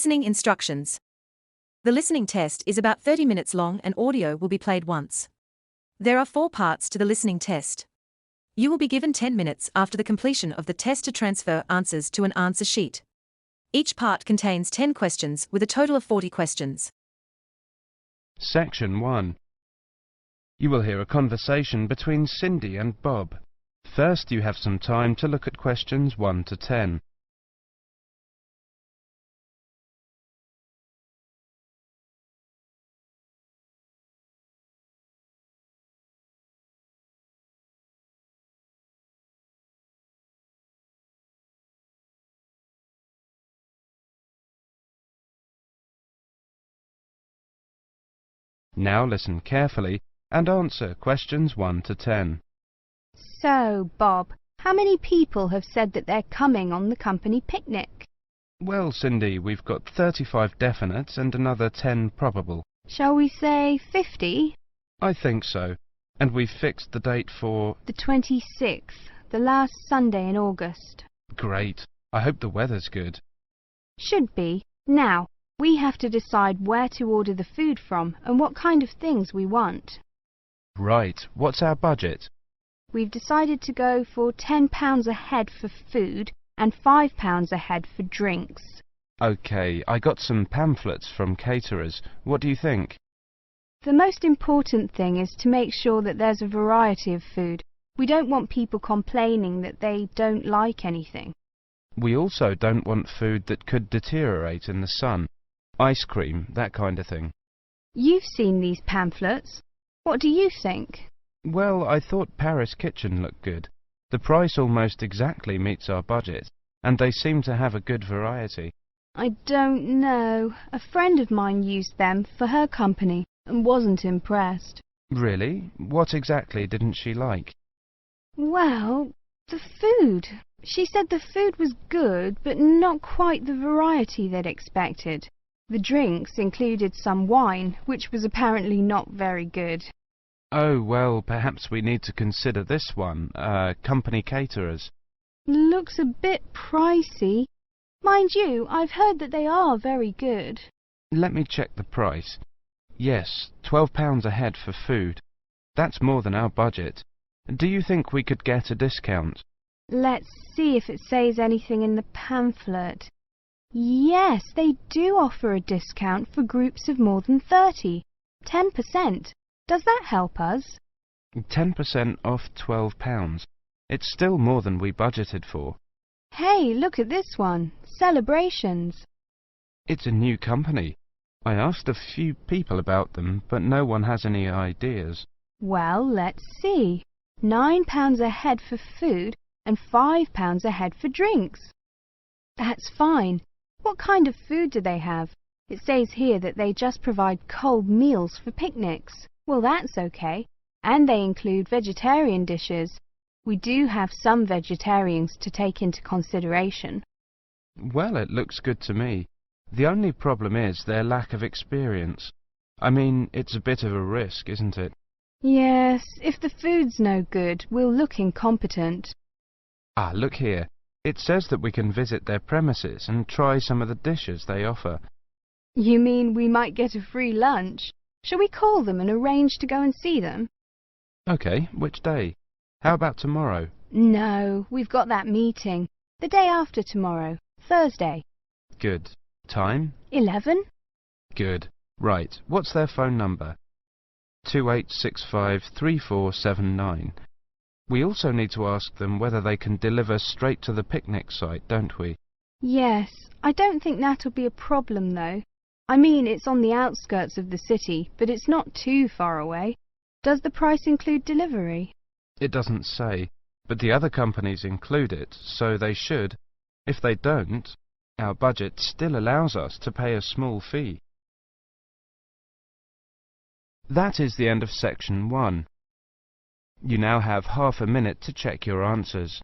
Listening instructions. The listening test is about 30 minutes long and audio will be played once. There are 4 parts to the listening test. You will be given 10 minutes after the completion of the test to transfer answers to an answer sheet. Each part contains 10 questions with a total of 40 questions. Section 1. You will hear a conversation between Cindy and Bob. First, you have some time to look at questions 1 to 10. Now listen carefully and answer questions 1 to 10. So, Bob, how many people have said that they're coming on the company picnic? Well, Cindy, we've got 35 definites and another 10 probable. Shall we say 50? I think so. And we've fixed the date for... The 26th, the last Sunday in August. Great. I hope the weather's good. Should be. Now, we have to decide where to order the food from and what kind of things we want. Right. What's our budget? We've decided to go for £10 a head for food and £5 a head for drinks. OK, I got some pamphlets from caterers. What do you think? The most important thing is to make sure that there's a variety of food. We don't want people complaining that they don't like anything. We also don't want food that could deteriorate in the sun. Ice cream, that kind of thing. You've seen these pamphlets. What do you think? Well, I thought Paris Kitchen looked good. The price almost exactly meets our budget, and they seem to have a good variety. I don't know. A friend of mine used them for her company and wasn't impressed. Really? What exactly didn't she like? Well, the food. She said the food was good, but not quite the variety they'd expected. The drinks included some wine, which was apparently not very good. Oh, well, perhaps we need to consider this one, company caterers. Looks a bit pricey. Mind you, I've heard that they are very good. Let me check the price. Yes, £12 a head for food. That's more than our budget. Do you think we could get a discount? Let's see if it says anything in the pamphlet. Yes, they do offer a discount for groups of more than 30. 10%. Does that help us? 10% off £12. It's still more than we budgeted for. Hey, look at this one. Celebrations. It's a new company. I asked a few people about them, but no one has any ideas. Well, let's see. £9 a head for food and £5 a head for drinks. That's fine. What kind of food do they have? It says here that they just provide cold meals for picnics. Well, that's okay. And they include vegetarian dishes. We do have some vegetarians to take into consideration. Well, it looks good to me. The only problem is their lack of experience. I mean, it's a bit of a risk, isn't it? Yes, if the food's no good, we'll look incompetent. Ah, look here. It says that we can visit their premises and try some of the dishes they offer. You mean we might get a free lunch? Shall we call them and arrange to go and see them? OK, which day? How about tomorrow? No, we've got that meeting. The day after tomorrow, Thursday. Good. Time? 11? Good. Right. What's their phone number? 28653479. We also need to ask them whether they can deliver straight to the picnic site, don't we? Yes. I don't think that'll be a problem, though. I mean, it's on the outskirts of the city, but it's not too far away. Does the price include delivery? It doesn't say, but the other companies include it, so they should. If they don't, our budget still allows us to pay a small fee. That is the end of section 1. You now have half a minute to check your answers.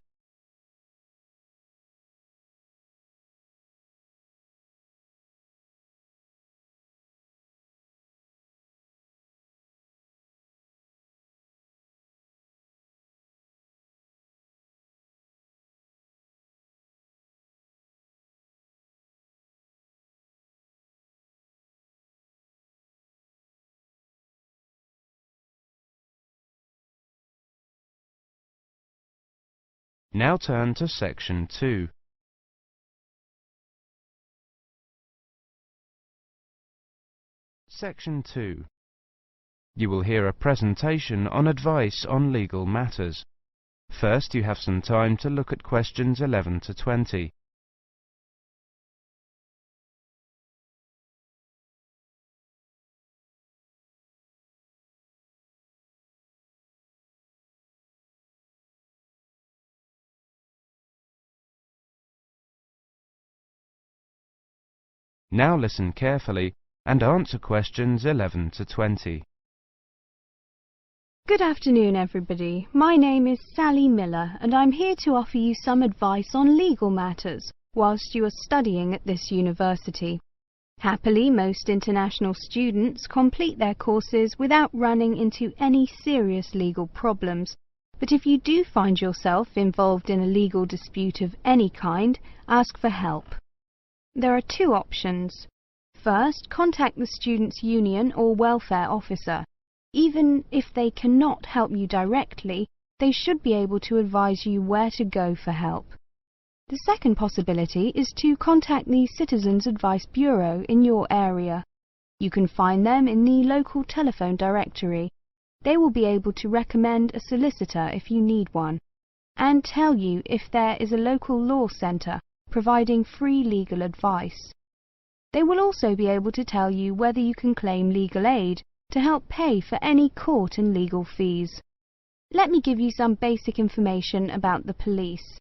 Now turn to Section 2. Section 2. You will hear a presentation on advice on legal matters. First, you have some time to look at questions 11 to 20. Now listen carefully and answer questions 11 to 20. Good afternoon, everybody. My name is Sally Miller, and I'm here to offer you some advice on legal matters whilst you are studying at this university. Happily, most international students complete their courses without running into any serious legal problems. But if you do find yourself involved in a legal dispute of any kind, ask for help. There are two options. First, contact the students' union or welfare officer. Even if they cannot help you directly, they should be able to advise you where to go for help. The second possibility is to contact the Citizens Advice Bureau in your area. You can find them in the local telephone directory. They will be able to recommend a solicitor if you need one, and tell you if there is a local law centre providing free legal advice. They will also be able to tell you whether you can claim legal aid to help pay for any court and legal fees. Let me give you some basic information about the police.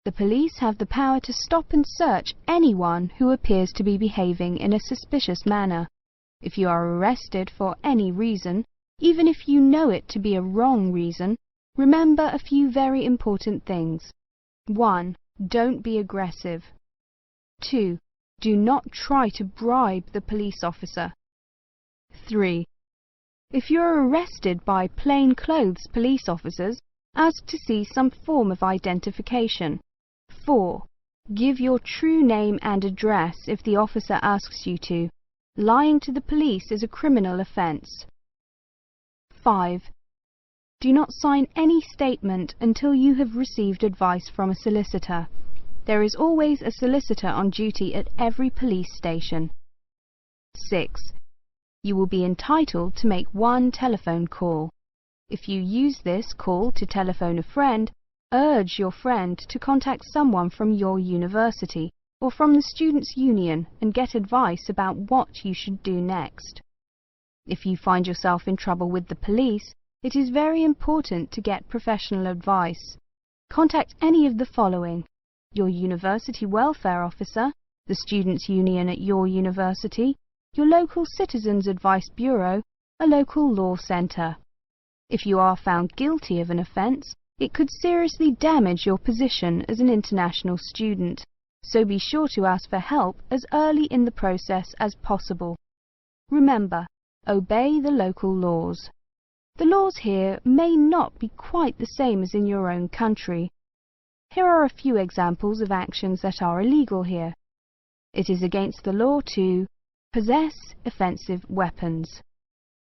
The police have the power to stop and search anyone who appears to be behaving in a suspicious manner. If you are arrested for any reason, even if you know it to be a wrong reason, remember a few very important things. 1. Don't be aggressive. 2. Do not try to bribe the police officer. 3. If you are arrested by plainclothes police officers, ask to see some form of identification. 4. Give your true name and address if the officer asks you to. Lying to the police is a criminal offence. 5. Do not sign any statement until you have received advice from a solicitor. There is always a solicitor on duty at every police station. 6. You will be entitled to make one telephone call. If you use this call to telephone a friend, urge your friend to contact someone from your university or from the Students' Union and get advice about what you should do next. If you find yourself in trouble with the police, it is very important to get professional advice. Contact any of the following: your university welfare officer, the Students' Union at your university, your local Citizens Advice Bureau, a local law centre. If you are found guilty of an offence, it could seriously damage your position as an international student, so be sure to ask for help as early in the process as possible. Remember, obey the local laws. The laws here may not be quite the same as in your own country. Here are a few examples of actions that are illegal here. It is against the law to possess offensive weapons.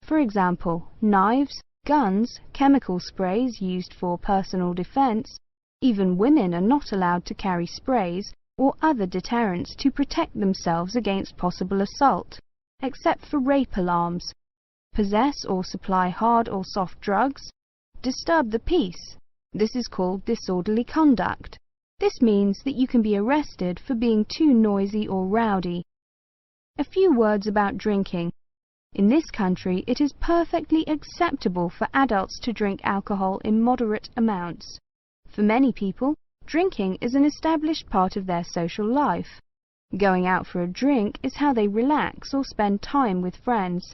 For example, knives, guns, chemical sprays used for personal defense. Even women are not allowed to carry sprays or other deterrents to protect themselves against possible assault, except for rape alarms. Possess or supply hard or soft drugs. Disturb the peace. This is called disorderly conduct. This means that you can be arrested for being too noisy or rowdy. A few words about drinking. In this country, it is perfectly acceptable for adults to drink alcohol in moderate amounts. For many people, drinking is an established part of their social life. Going out for a drink is how they relax or spend time with friends.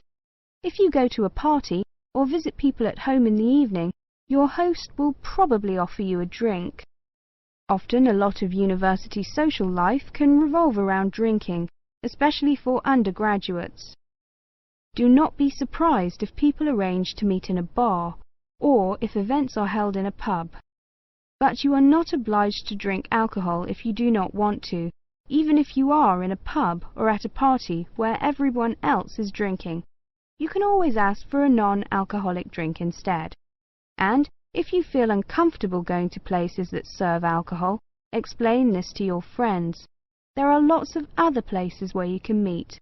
If you go to a party or visit people at home in the evening, your host will probably offer you a drink. Often a lot of university social life can revolve around drinking, especially for undergraduates. Do not be surprised if people arrange to meet in a bar, or if events are held in a pub. But you are not obliged to drink alcohol if you do not want to, even if you are in a pub or at a party where everyone else is drinking. You can always ask for a non-alcoholic drink instead. And If you feel uncomfortable going to places that serve alcohol, explain this to your friends. There are lots of other places where you can meet.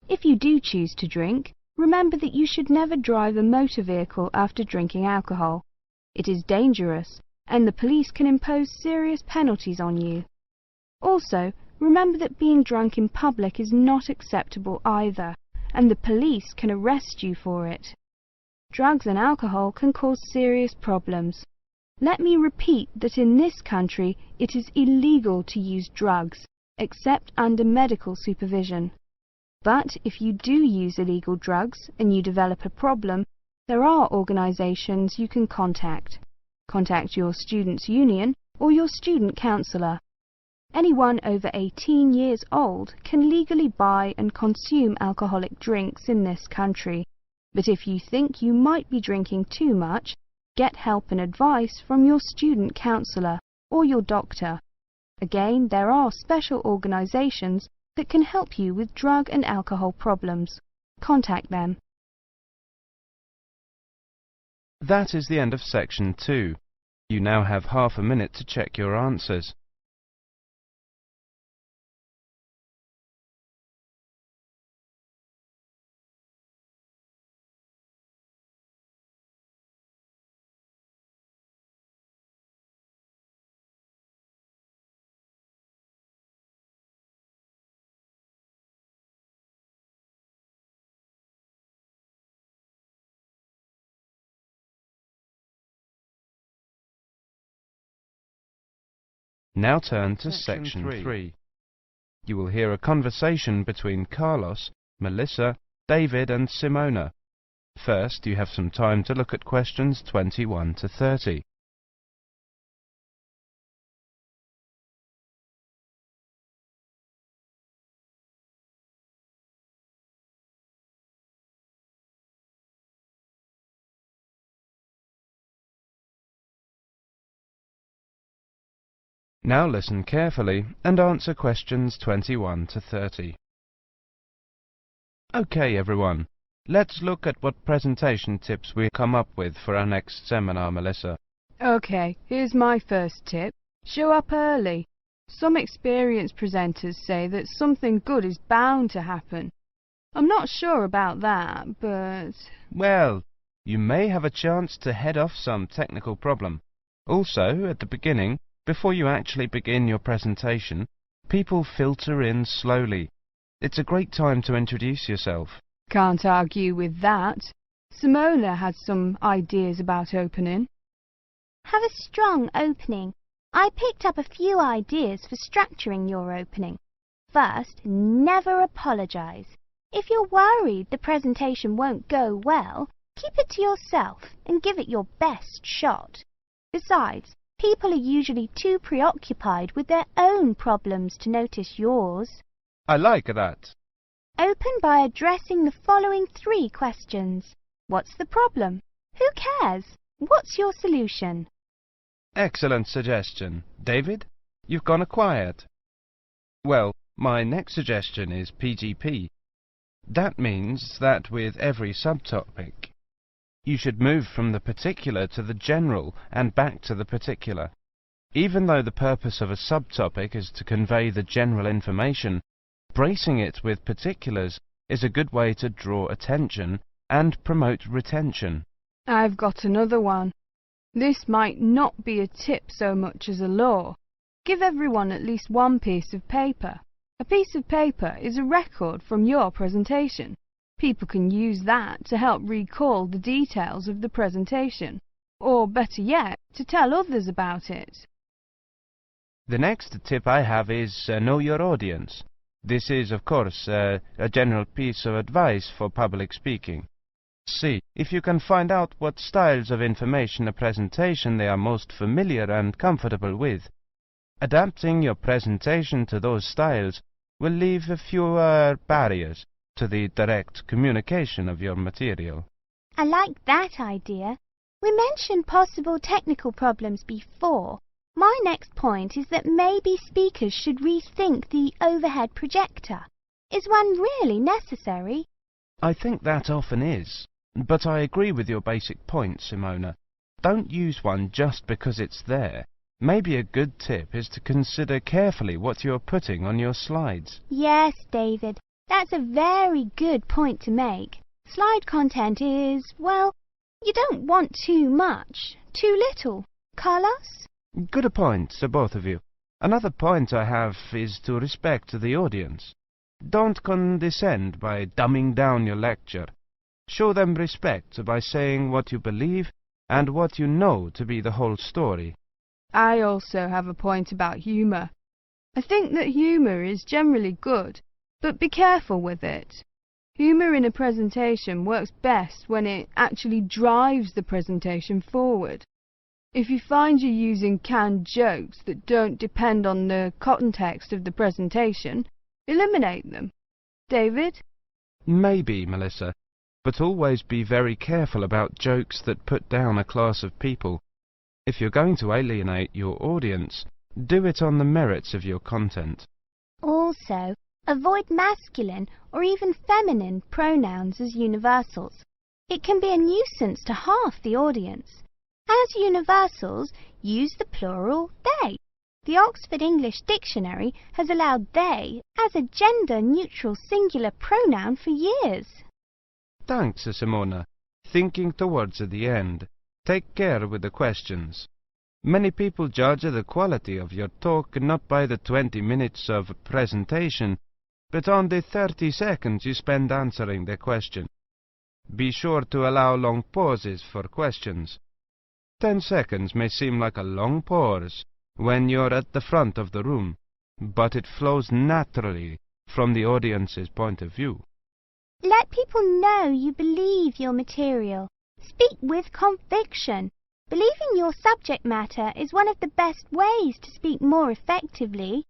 If you do choose to drink, remember that you should never drive a motor vehicle after drinking alcohol. It is dangerous, and the police can impose serious penalties on you. Also, remember that being drunk in public is not acceptable either, and the police can arrest you for it. Drugs and alcohol can cause serious problems. Let me repeat that in this country it is illegal to use drugs, except under medical supervision. But if you do use illegal drugs and you develop a problem, there are organisations you can contact. Contact your students' union or your student counsellor. Anyone over 18 years old can legally buy and consume alcoholic drinks in this country. But if you think you might be drinking too much, get help and advice from your student counsellor or your doctor. Again, there are special organisations that can help you with drug and alcohol problems. Contact them. That is the end of section 2. You now have half a minute to check your answers. Now turn to section 3. You will hear a conversation between Carlos, Melissa, David and Simona. First, you have some time to look at questions 21 to 30. Now listen carefully and answer questions 21 to 30. Okay, everyone. Let's look at what presentation tips we come up with for our next seminar, Melissa. Okay, here's my first tip. Show up early. Some experienced presenters say that something good is bound to happen. I'm not sure about that, but... Well, you may have a chance to head off some technical problem. Also, at the beginning, before you actually begin your presentation, people filter in slowly. It's a great time to introduce yourself. Can't argue with that. Simona has some ideas about opening. Have a strong opening. I picked up a few ideas for structuring your opening. First, never apologise. If you're worried the presentation won't go well, keep it to yourself and give it your best shot. Besides, people are usually too preoccupied with their own problems to notice yours. I like that. Open by addressing the following 3 questions. What's the problem? Who cares? What's your solution? Excellent suggestion. David, you've gone quiet. Well, my next suggestion is PGP. That means that with every subtopic, you should move from the particular to the general and back to the particular. Even though the purpose of a subtopic is to convey the general information, bracing it with particulars is a good way to draw attention and promote retention. I've got another one. This might not be a tip so much as a law. Give everyone at least one piece of paper. A piece of paper is a record from your presentation. People can use that to help recall the details of the presentation, or better yet, to tell others about it. The next tip I have is know your audience. This is, of course, a general piece of advice for public speaking. See if you can find out what styles of information a presentation they are most familiar and comfortable with. Adapting your presentation to those styles will leave fewer barriers to the direct communication of your material. I like that idea. We mentioned possible technical problems before. My next point is that maybe speakers should rethink the overhead projector. Is one really necessary? I think that often is, but I agree with your basic point, Simona. don't use one just because it's there. Maybe a good tip is to consider carefully what you're putting on your slides. Yes, David, that's a very good point to make. Slide content is, well, you don't want too much, too little. Carlos? Good point, both of you. Another point I have is to respect the audience. Don't condescend by dumbing down your lecture. Show them respect by saying what you believe and what you know to be the whole story. I also have a point about humour. I think that humour is generally good, but be careful with it. Humour in a presentation works best when it actually drives the presentation forward. If you find you're using canned jokes that don't depend on the context of the presentation, eliminate them. David? Maybe, Melissa, but always be very careful about jokes that put down a class of people. If you're going to alienate your audience, do it on the merits of your content. Also, avoid masculine or even feminine pronouns as universals. It can be a nuisance to half the audience. As universals, use the plural they. The Oxford English Dictionary has allowed they as a gender-neutral singular pronoun for years. Thanks, Simona. Thinking towards the end, take care with the questions. Many people judge the quality of your talk not by the 20 minutes of presentation, but on the 30 seconds you spend answering the question. Be sure to allow long pauses for questions. 10 seconds may seem like a long pause when you're at the front of the room, but it flows naturally from the audience's point of view. Let people know you believe your material. Speak with conviction. Believing your subject matter is one of the best ways to speak more effectively.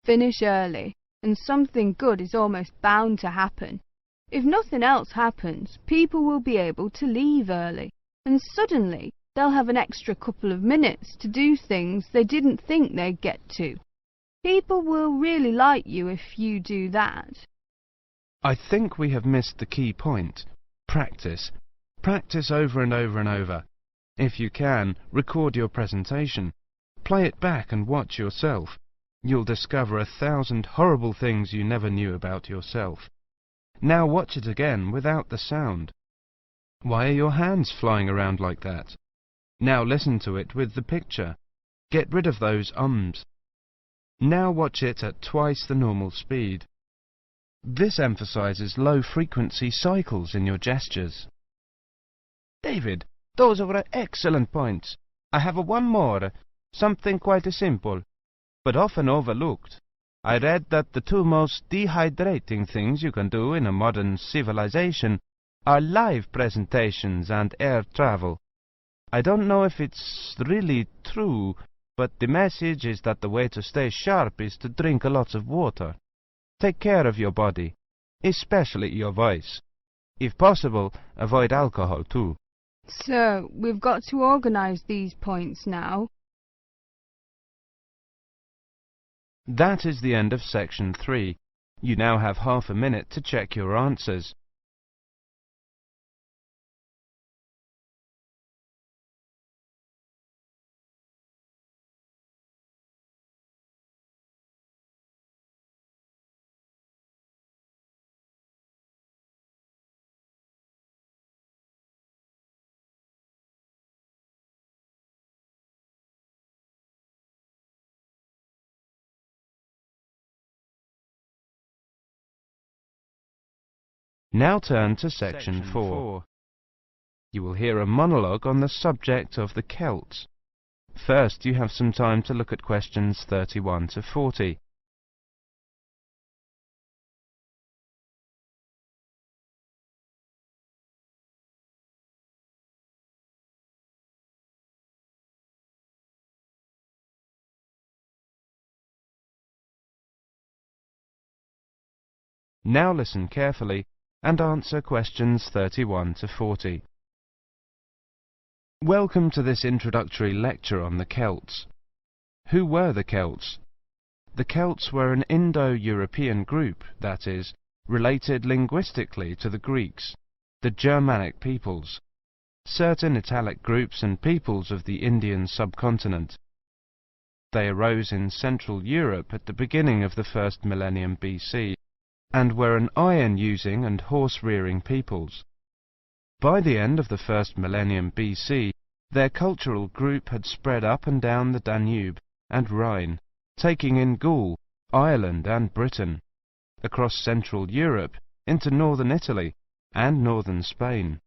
Finish early, and something good is almost bound to happen. If nothing else happens, people will be able to leave early, and suddenly they'll have an extra couple of minutes to do things they didn't think they'd get to. People will really like you if you do that. I think we have missed the key point. Practice. Practice over and over and over. If you can, record your presentation. Play it back and watch yourself. You'll discover 1,000 horrible things you never knew about yourself. Now watch it again without the sound. Why are your hands flying around like that? Now listen to it with the picture. Get rid of those ums. Now watch it at twice the normal speed. This emphasizes low-frequency cycles in your gestures. David, those were excellent points. I have one more, something quite simple, but often overlooked. I read that the two most dehydrating things you can do in a modern civilization are live presentations and air travel. I don't know if it's really true, but the message is that the way to stay sharp is to drink lots of water. Take care of your body, especially your voice. If possible, avoid alcohol too. So, we've got to organise these points now. That is the end of section 3. You now have half a minute to check your answers. Now turn to section 4. You will hear a monologue on the subject of the Celts. First, you have some time to look at questions 31 to 40. Now listen carefully and answer questions 31 to 40. Welcome to this introductory lecture on the Celts. Who were the Celts? The Celts were an Indo-European group, that is, related linguistically to the Greeks, the Germanic peoples. certain Italic groups and peoples of the Indian subcontinent. They arose in Central Europe at the beginning of the first millennium BC, and were an iron-using and horse-rearing peoples. By the end of the first millennium BC, their cultural group had spread up and down the Danube and Rhine, taking in Gaul, Ireland and Britain, across Central Europe into northern Italy and northern Spain.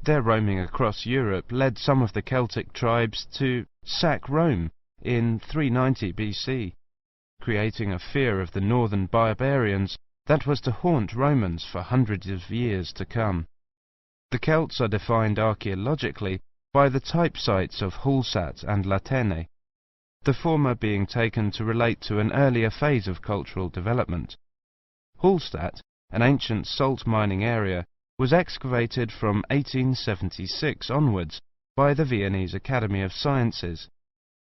Their roaming across Europe led some of the Celtic tribes to sack Rome in 390 BC, creating a fear of the northern barbarians that was to haunt Romans for hundreds of years to come. The Celts are defined archaeologically by the type sites of Hallstatt and Latene, the former being taken to relate to an earlier phase of cultural development. Hallstatt, an ancient salt mining area, was excavated from 1876 onwards by the Viennese Academy of Sciences,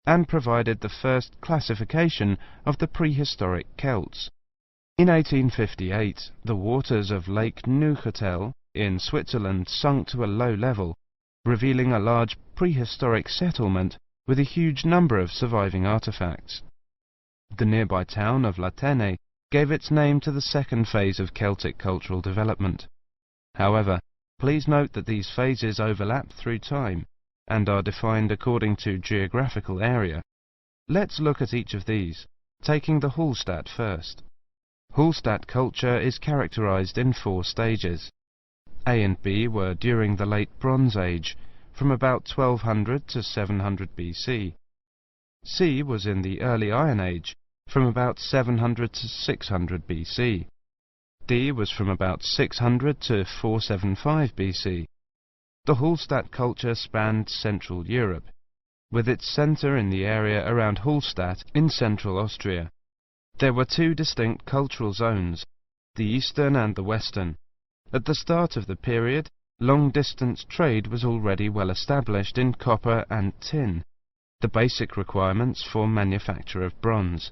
and provided the first classification of the prehistoric Celts. In 1858, the waters of Lake Neuchâtel in Switzerland sunk to a low level, revealing a large prehistoric settlement with a huge number of surviving artifacts. The nearby town of Latene gave its name to the second phase of Celtic cultural development. However, please note that these phases overlap through time and are defined according to geographical area. Let's look at each of these, taking the Hallstatt first. Hallstatt culture is characterized in 4 stages. A and B were during the Late Bronze Age, from about 1200 to 700 BC. C was in the Early Iron Age, from about 700 to 600 BC. D was from about 600 to 475 BC. The Hallstatt culture spanned Central Europe, with its centre in the area around Hallstatt in central Austria. There were 2 distinct cultural zones, the eastern and the western. At the start of the period, long-distance trade was already well established in copper and tin, the basic requirements for manufacture of bronze.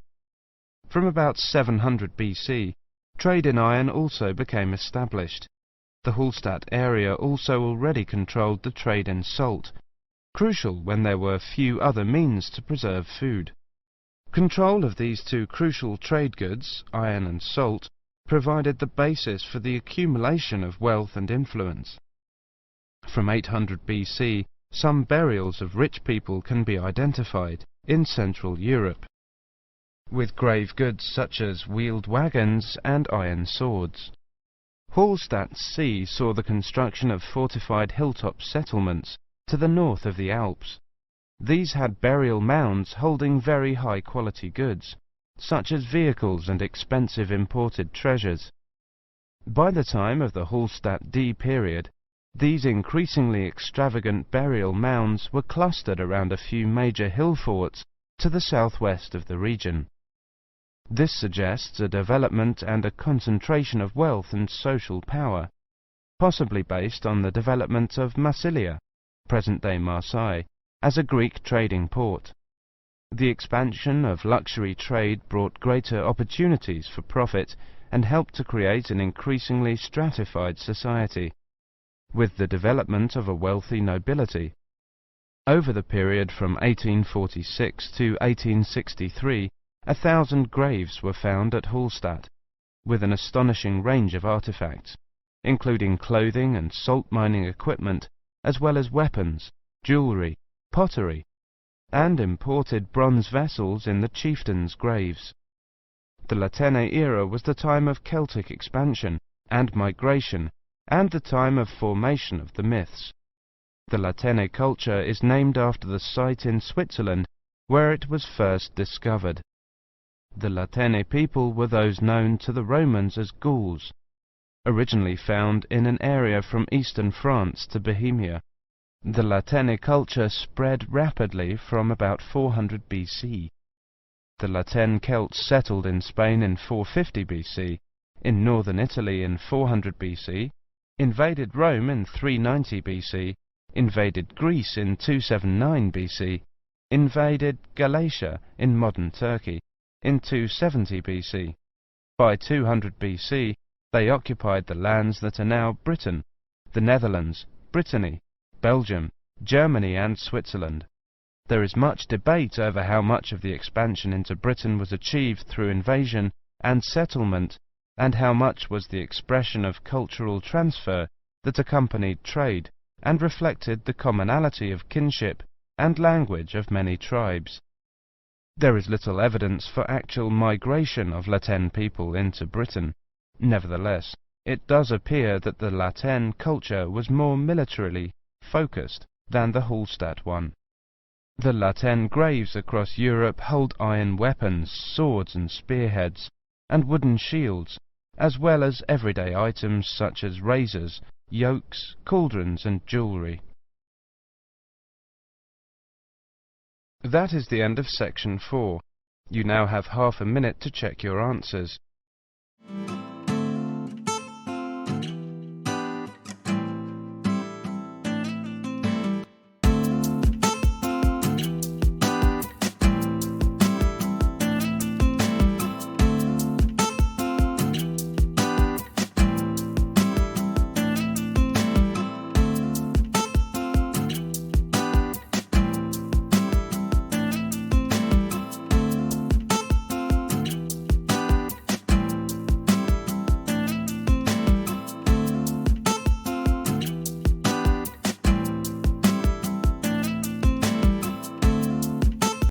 From about 700 BC, trade in iron also became established. The Hallstatt area also already controlled the trade in salt, crucial when there were few other means to preserve food. Control of these 2 crucial trade goods, iron and salt, provided the basis for the accumulation of wealth and influence. From 800 BC, some burials of rich people can be identified in Central Europe, with grave goods such as wheeled wagons and iron swords. Hallstatt C saw the construction of fortified hilltop settlements to the north of the Alps. These had burial mounds holding very high-quality goods, such as vehicles and expensive imported treasures. By the time of the Hallstatt D period, these increasingly extravagant burial mounds were clustered around a few major hill forts to the southwest of the region. This suggests a development and a concentration of wealth and social power, possibly based on the development of Massilia, present-day Marseille, as a Greek trading port. The expansion of luxury trade brought greater opportunities for profit and helped to create an increasingly stratified society, with the development of a wealthy nobility. Over the period from 1846 to 1863, 1,000 graves were found at Hallstatt, with an astonishing range of artifacts, including clothing and salt mining equipment, as well as weapons, jewellery, pottery, and imported bronze vessels in the chieftains' graves. The Latene era was the time of Celtic expansion and migration, and the time of formation of the myths. The Latene culture is named after the site in Switzerland where it was first discovered. The Latene people were those known to the Romans as Gauls, originally found in an area from eastern France to Bohemia. The Latene culture spread rapidly from about 400 BC. The Latene Celts settled in Spain in 450 BC, in northern Italy in 400 BC, invaded Rome in 390 BC, invaded Greece in 279 BC, invaded Galatia in modern Turkey in 270 BC. By 200 BC, they occupied the lands that are now Britain, the Netherlands, Brittany, Belgium, Germany and Switzerland. There is much debate over how much of the expansion into Britain was achieved through invasion and settlement, and how much was the expression of cultural transfer that accompanied trade and reflected the commonality of kinship and language of many tribes. There is little evidence for actual migration of Latin people into Britain. Nevertheless, it does appear that the Latin culture was more militarily focused than the Hallstatt one. The Latin graves across Europe hold iron weapons, swords and spearheads, and wooden shields, as well as everyday items such as razors, yokes, cauldrons and jewellery. That is the end of section 4. You now have half a minute to check your answers.